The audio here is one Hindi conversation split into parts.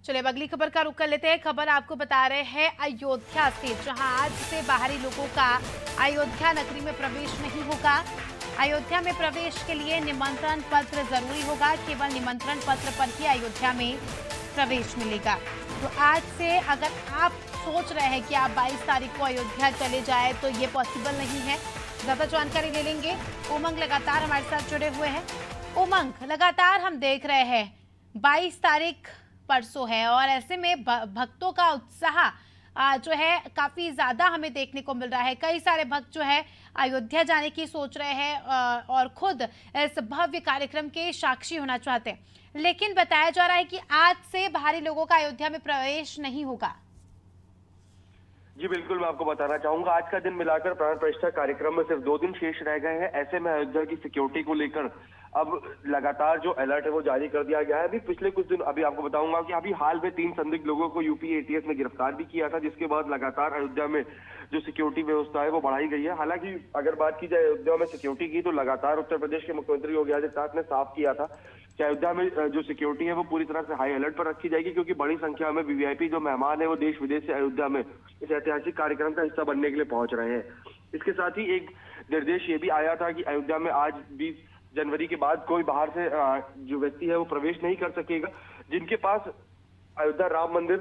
चलिए अब अगली खबर का रुख कर लेते हैं। खबर आपको बता रहे हैं अयोध्या से, जहां आज से बाहरी लोगों का अयोध्या नगरी में प्रवेश नहीं होगा। अयोध्या में प्रवेश के लिए निमंत्रण पत्र जरूरी होगा। केवल निमंत्रण पत्र पर ही अयोध्या में प्रवेश मिलेगा। तो आज से अगर आप सोच रहे हैं कि आप 22 तारीख को अयोध्या चले जाए तो ये पॉसिबल नहीं है। ज्यादा जानकारी ले लेंगे। उमंग लगातार हमारे साथ जुड़े हुए हैं। उमंग, लगातार हम देख रहे हैं 22 तारीख परसों है और ऐसे में भक्तों का उत्साह जो है काफी ज्यादा हमें देखने को मिल रहा है। कई सारे भक्त जो है अयोध्या जाने की सोच रहे हैं और खुद इस भव्य कार्यक्रम के साक्षी होना चाहते हैं, लेकिन बताया जा रहा है कि आज से बाहरी लोगों का अयोध्या में प्रवेश नहीं होगा। जी बिल्कुल, मैं आपको बताना चाहूंगा, आज का दिन मिलाकर प्राण प्रतिष्ठा कार्यक्रम में सिर्फ 2 दिन शेष रह गए हैं। ऐसे में अयोध्या की सिक्योरिटी को लेकर अब लगातार जो अलर्ट है वो जारी कर दिया गया है। अभी पिछले कुछ दिन अभी आपको बताऊंगा कि अभी हाल में 3 संदिग्ध लोगों को यूपी एटीएस ने गिरफ्तार भी किया था, जिसके बाद लगातार अयोध्या में जो सिक्योरिटी व्यवस्था है वो बढ़ाई गई है। हालांकि अगर बात की जाए अयोध्या में सिक्योरिटी की, तो लगातार उत्तर प्रदेश के मुख्यमंत्री योगी आदित्यनाथ ने साफ किया था कि अयोध्या में जो सिक्योरिटी है वो पूरी तरह से हाई अलर्ट पर रखी जाएगी, क्योंकि बड़ी संख्या में वीवीआईपी जो मेहमान है वो देश विदेश से अयोध्या में इस ऐतिहासिक कार्यक्रम का हिस्सा बनने के लिए पहुंच रहे हैं। इसके साथ ही एक निर्देश ये भी आया था कि अयोध्या में आज 20 जनवरी के बाद कोई बाहर से जो व्यक्ति है वो प्रवेश नहीं कर सकेगा। जिनके पास अयोध्या राम मंदिर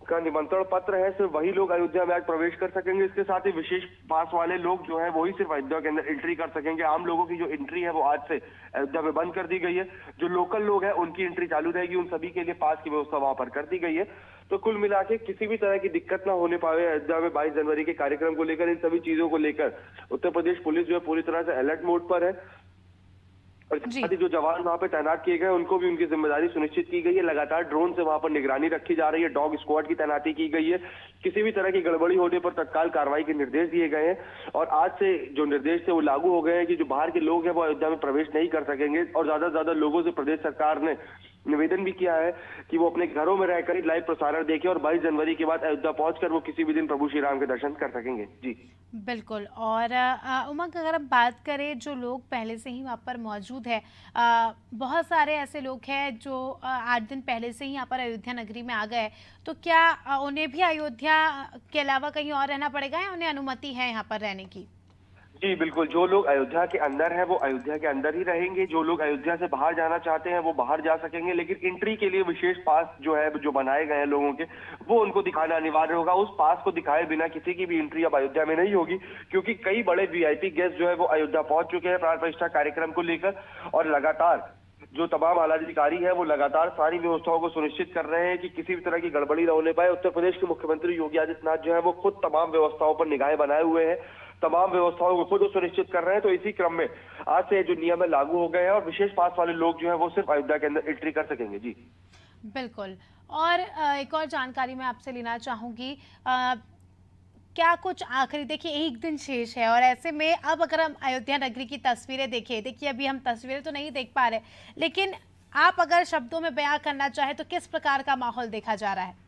का निमंत्रण पत्र है, सिर्फ वही लोग अयोध्या में आज प्रवेश कर सकेंगे। इसके साथ ही विशेष पास वाले लोग जो है वही सिर्फ अयोध्या के अंदर एंट्री कर सकेंगे। आम लोगों की जो एंट्री है वो आज से अयोध्या में बंद कर दी गई है। जो लोकल लोग हैं उनकी एंट्री चालू रहेगी, उन सभी के लिए पास की व्यवस्था वहां पर कर दी गई है। तो कुल मिला के किसी भी तरह की दिक्कत ना होने पाए अयोध्या में 22 जनवरी के कार्यक्रम को लेकर, इन सभी चीजों को लेकर उत्तर प्रदेश पुलिस जो है पूरी तरह से अलर्ट मोड पर है। और साथ ही जो जवान वहां पे तैनात किए गए उनको भी उनकी जिम्मेदारी सुनिश्चित की गई है। लगातार ड्रोन से वहां पर निगरानी रखी जा रही है, डॉग स्क्वाड की तैनाती की गई है। किसी भी तरह की गड़बड़ी होने पर तत्काल कार्रवाई के निर्देश दिए गए हैं। और आज से जो निर्देश थे वो लागू हो गए हैं कि जो बाहर के लोग हैं वो अयोध्या में प्रवेश नहीं कर सकेंगे। और ज्यादा से ज्यादा लोगों से प्रदेश सरकार ने निवेदन भी किया है कि वो अपने घरों में रहकर ही लाइव प्रसारण देखें और 22 जनवरी के बाद अयोध्या पहुंचकर वो किसी भी दिन प्रभु श्री राम के दर्शन कर सकेंगे। जी बिल्कुल। और उमंग, अगर हम बात करें जो लोग पहले से ही वहाँ पर मौजूद है, बहुत सारे ऐसे लोग हैं जो 8 दिन पहले से ही यहाँ पर अयोध्या नगरी में आ गए, तो क्या उन्हें भी अयोध्या के अलावा कहीं और रहना पड़ेगा या उन्हें अनुमति है यहाँ पर रहने की? जी बिल्कुल, जो लोग अयोध्या के अंदर है वो अयोध्या के अंदर ही रहेंगे। जो लोग अयोध्या से बाहर जाना चाहते हैं वो बाहर जा सकेंगे, लेकिन एंट्री के लिए विशेष पास जो है जो बनाए गए हैं लोगों के, वो उनको दिखाना अनिवार्य होगा। उस पास को दिखाए बिना किसी की भी एंट्री अब अयोध्या में नहीं होगी, क्योंकि कई बड़े वीआईपी गेस्ट जो है वो अयोध्या पहुंच चुके हैं प्राण प्रतिष्ठा कार्यक्रम को लेकर। और लगातार जो तमाम आलाधिकारी है वो लगातार सारी व्यवस्थाओं को सुनिश्चित कर रहे हैं कि किसी भी तरह की गड़बड़ी न होने पाए। उत्तर प्रदेश के मुख्यमंत्री योगी आदित्यनाथ जो है वो खुद तमाम व्यवस्थाओं पर निगाहें बनाए हुए हैं, तमाम व्यवस्थाओं को खुद सुनिश्चित कर रहे हैं। तो इसी क्रम में आज से जो नियम है लागू हो गए हैं और विशेष पास वाले लोग जो है वो सिर्फ अयोध्या के अंदर एंट्री कर सकेंगे। जी बिल्कुल। और एक और जानकारी मैं आपसे लेना चाहूंगी, क्या कुछ आखिरी, देखिए 1 दिन शेष है और ऐसे में अब अगर हम अयोध्या नगरी की तस्वीरें देखिए अभी हम तस्वीरें तो नहीं देख पा रहे, लेकिन आप अगर शब्दों में बयां करना चाहे तो किस प्रकार का माहौल देखा जा रहा है?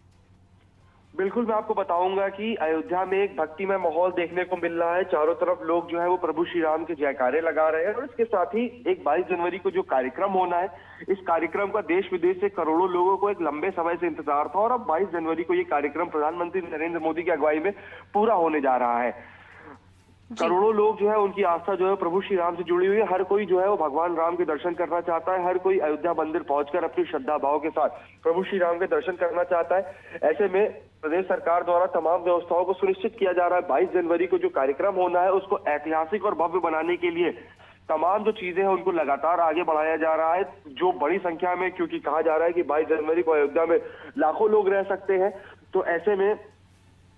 बिल्कुल, मैं आपको बताऊंगा कि अयोध्या में एक भक्तिमय माहौल देखने को मिल रहा है। चारों तरफ लोग जो है वो प्रभु श्री राम के जयकारे लगा रहे हैं। और इसके साथ ही एक 22 जनवरी को जो कार्यक्रम होना है, इस कार्यक्रम का देश विदेश से करोड़ों लोगों को एक लंबे समय से इंतजार था। और अब 22 जनवरी को ये कार्यक्रम प्रधानमंत्री नरेंद्र मोदी की अगुवाई में पूरा होने जा रहा है। करोड़ों लोग जो है उनकी आस्था जो है प्रभु श्री राम से जुड़ी हुई है। हर कोई जो है वो भगवान राम के दर्शन करना चाहता है। हर कोई अयोध्या मंदिर पहुंचकर अपनी श्रद्धा भाव के साथ प्रभु श्री राम के दर्शन करना चाहता है। ऐसे में प्रदेश सरकार द्वारा तमाम व्यवस्थाओं को सुनिश्चित किया जा रहा है। 22 जनवरी को जो कार्यक्रम होना है उसको ऐतिहासिक और भव्य बनाने के लिए तमाम जो चीजें हैं उनको लगातार आगे बढ़ाया जा रहा है। जो बड़ी संख्या में, क्योंकि कहा जा रहा है कि 22 जनवरी को अयोध्या में लाखों लोग रह सकते हैं, तो ऐसे में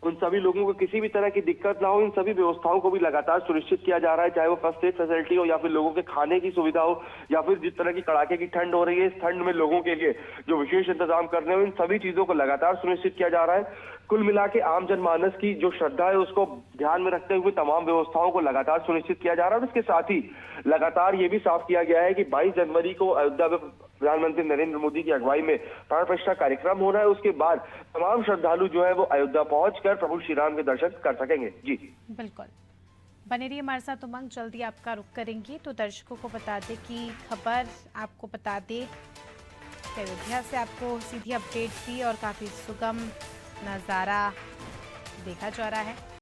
उन सभी लोगों को किसी भी तरह की दिक्कत ना हो, इन सभी व्यवस्थाओं को भी लगातार सुनिश्चित किया जा रहा है। चाहे वो फर्स्ट एड फैसिलिटी हो या फिर लोगों के खाने की सुविधा हो या फिर जिस तरह की कड़ाके की ठंड हो रही है, इस ठंड में लोगों के लिए जो विशेष इंतजाम करने हो, इन सभी चीजों को लगातार सुनिश्चित किया जा रहा है। कुल मिला के आम जनमानस की जो श्रद्धा है उसको ध्यान में रखते हुए तमाम व्यवस्थाओं को लगातार सुनिश्चित किया जा रहा है। और इसके साथ ही लगातार ये भी साफ किया गया है कि 22 जनवरी को अयोध्या में प्रधानमंत्री नरेंद्र मोदी की अगुवाई में प्राण प्रतिष्ठा कार्यक्रम हो रहा है। उसके बाद तमाम श्रद्धालु जो है वो अयोध्या पहुंचकर प्रभु श्री राम के दर्शन कर सकेंगे। जी बिल्कुल, बने रहिए हमारे साथ उमंग, जल्दी आपका रुख करेंगे। तो दर्शकों को बता दें कि खबर आपको बता दें के अयोध्या से आपको सीधी अपडेट दी और काफ़ी सुगम नज़ारा देखा जा रहा है।